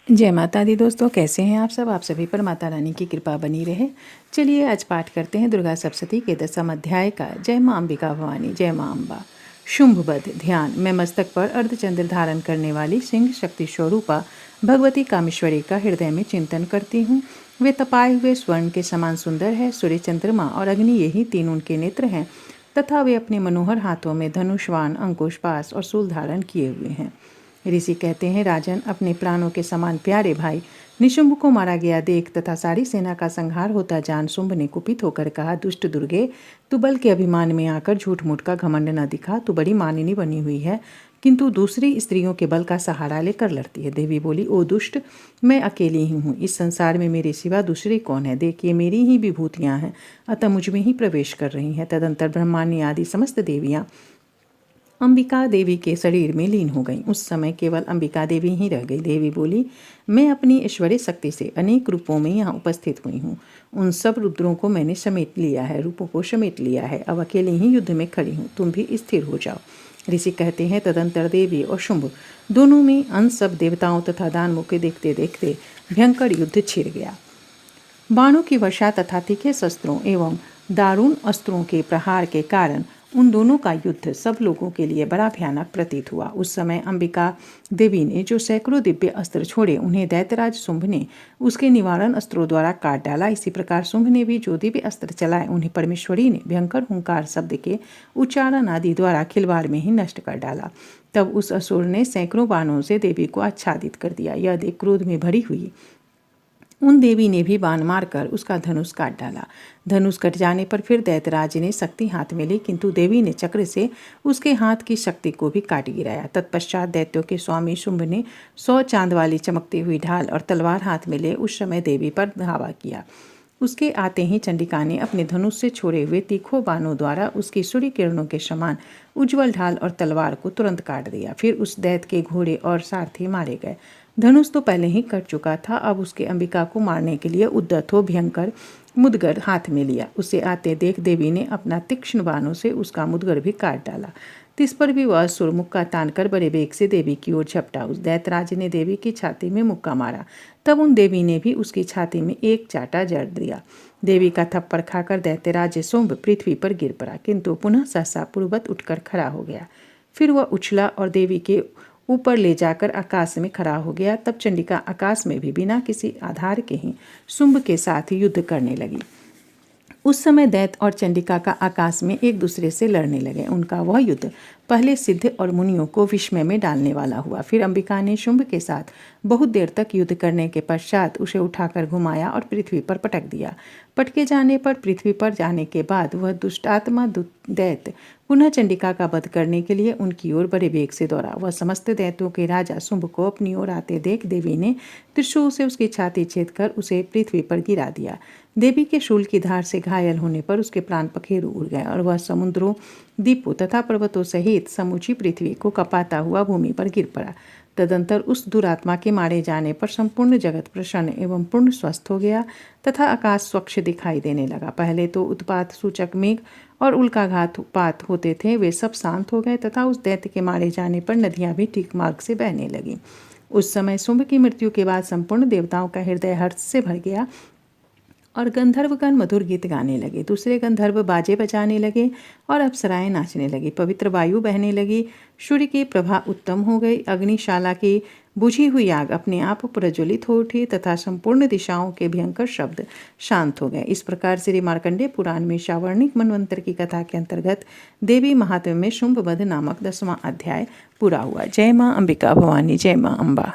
जय माता दी दोस्तों, कैसे हैं आप सभी पर माता रानी की कृपा बनी रहे। चलिए आज पाठ करते हैं दुर्गा सप्तशती के 10वें अध्याय का। जय माँ अंबिका भवानी, जय माँ अम्बा। शुंभवध ध्यान। मैं मस्तक पर अर्धचंद्र धारण करने वाली सिंह शक्ति स्वरूपा भगवती कामेश्वरी का हृदय में चिंतन करती हूँ। वे तपाए हुए स्वर्ण के समान सुंदर है। सूर्य, चंद्रमा और अग्नि यही तीन उनके नेत्र हैं तथा वे अपने मनोहर हाथों में धनुष, बाण, अंकुश, पास और शूल धारण किए हुए हैं। ऋषि कहते हैं, राजन, अपने प्राणों के समान प्यारे भाई निशुंभ को मारा गया देख तथा सारी सेना का संहार होता जान शुंभ ने कुपित होकर कहा, दुष्ट दुर्गे, तू बल के अभिमान में आकर झूठ मूठ का घमंड न दिखा। तू बड़ी मानिनी बनी हुई है किंतु दूसरी स्त्रियों के बल का सहारा लेकर लड़ती है। देवी बोली, ओ दुष्ट, मैं अकेली ही हूँ। इस संसार में मेरे सिवा दूसरी कौन है? देखिए, मेरी ही विभूतियाँ हैं, अतः मुझ में ही प्रवेश कर रही हैं। तदंतर ब्रह्माण्य आदि समस्त देवियाँ अंबिका देवी के शरीर में लीन हो गईं। उस समय केवल अंबिका देवी ही रह गई। देवी बोली, मैं अपनी ऐश्वर्य शक्ति से अनेक रूपों में यहाँ उपस्थित हुई हूँ। उन सब रुद्रों को मैंने समेट लिया है, रूपों को समेट लिया है। अब अकेले ही युद्ध में खड़ी हूँ, तुम भी स्थिर हो जाओ। ऋषि कहते हैं, तदंतर देवी और शुंभ दोनों में अन सब देवताओं तथा दानवों के देखते देखते भयंकर युद्ध छिड़ गया। बाणों की वर्षा तथा तीखे शस्त्रों एवं दारुण अस्त्रों के प्रहार के कारण उन दोनों का युद्ध सब लोगों के लिए बड़ा भयानक प्रतीत हुआ। उस समय अंबिका देवी ने जो सैकड़ों दिव्य अस्त्र छोड़े, उन्हें दैत्यराज शुंभ ने उसके निवारण अस्त्रों द्वारा काट डाला। इसी प्रकार शुंभ ने भी जो दिव्य अस्त्र चलाए, उन्हें परमेश्वरी ने भयंकर हुंकार शब्द के उच्चारण आदि द्वारा खिलवाड़ में ही नष्ट कर डाला। तब उस असुर ने सैकड़ों बाणों से देवी को आच्छादित कर दिया। यह देख क्रोध में भरी हुई उन देवी ने भी बाण मारकर उसका धनुष काट डाला। धनुष कट जाने पर फिर दैत्यराज ने शक्ति हाथ में ली, किंतु देवी ने चक्र से उसके हाथ की शक्ति को भी काट गिराया। तत्पश्चात दैत्यों के स्वामी शुंभ ने 100 चांद वाली चमकती हुई ढाल और तलवार हाथ में ले उस समय देवी पर धावा किया। उसके आते ही चंडिका ने अपने धनुष से छोड़े हुए तीखों बाणों द्वारा उसकी सूर्य किरणों के समान उज्ज्वल ढाल और तलवार को तुरंत काट दिया। फिर उस दैत्य के घोड़े और सारथी मारे गए। धनुष तो पहले ही कट चुका था, अब उसके अंबिका को मारने के लिए उद्यत हो भयंकर मुदगर हाथ में लिया। उसे आते देख देवी ने अपना तीक्ष्ण बाणों से उसका मुदगर भी काट डाला। तिस पर भी वह असुर मुक्का तानकर बड़े वेग से देवी की ओर झपटा। उस दैत्यराज ने देवी की छाती में मुक्का मारा। तब उन देवी ने भी उसकी छाती में एक चाटा जड़ दिया। देवी का थप्पड़ खाकर दैत्यराज शुंभ पृथ्वी पर गिर पड़ा, किंतु पुनः सहसा पूर्ववत उठकर खड़ा हो गया। फिर वह उछला और देवी के ऊपर ले जाकर आकाश में खड़ा हो गया। तब चंडिका आकाश में भी बिना किसी आधार के ही शुंभ के साथ युद्ध करने लगी। उस समय दैत्य और चंडिका का आकाश में एक दूसरे से लड़ने लगे। उनका वह युद्ध पहले सिद्ध और मुनियों को विस्मय में डालने वाला हुआ। फिर अंबिका ने शुंभ के साथ बहुत देर तक युद्ध करने के पश्चात उसे उठाकर घुमाया और पृथ्वी पर पटक दिया। पटके जाने पर पृथ्वी पर जाने के बाद वह दुष्टात्मा दैत्य पुनः चंडिका का वध करने के लिए उनकी ओर बड़े वेग से दौड़ा। वह समस्त दैत्यों के राजा शुंभ को अपनी ओर आते देख देवी ने त्रिशूल से उसकी छाती छेद कर उसे पृथ्वी पर गिरा दिया। देवी के शूल की धार से घायल होने पर उसके प्राण पखेरु उड़ गए और वह समुद्रों, द्वीपों तथा पर्वतों सहित समूची पृथ्वी को कपाता हुआ भूमि पर गिर पड़ा। तदंतर उस दुरात्मा के मारे जाने पर संपूर्ण जगत प्रसन्न एवं पूर्ण स्वस्थ हो गया तथा आकाश स्वच्छ दिखाई देने लगा। पहले तो उत्पात सूचक मेघ और उल्काघातपात होते थे, वे सब शांत हो गए तथा उस दैत्य के मारे जाने पर नदियां भी ठीक मार्ग से बहने लगीं। उस समय शुंभ की मृत्यु के बाद संपूर्ण देवताओं का हृदय हर्ष से भर गया और गंधर्वगण मधुर गीत गाने लगे। दूसरे गंधर्व बाजे बजाने लगे और अप्सराएं नाचने लगी। पवित्र वायु बहने लगी। सूर्य की प्रभा उत्तम हो गई। अग्निशाला की बुझी हुई आग अपने आप प्रज्वलित हो उठी तथा संपूर्ण दिशाओं के भयंकर शब्द शांत हो गए। इस प्रकार श्री मार्कंडेय पुराण में सावर्णिक मनवंतर की कथा के अंतर्गत देवी महात्म्य में शुंभवध नामक 10वां अध्याय पूरा हुआ। जय माँ अंबिका भवानी, जय माँ अम्बा।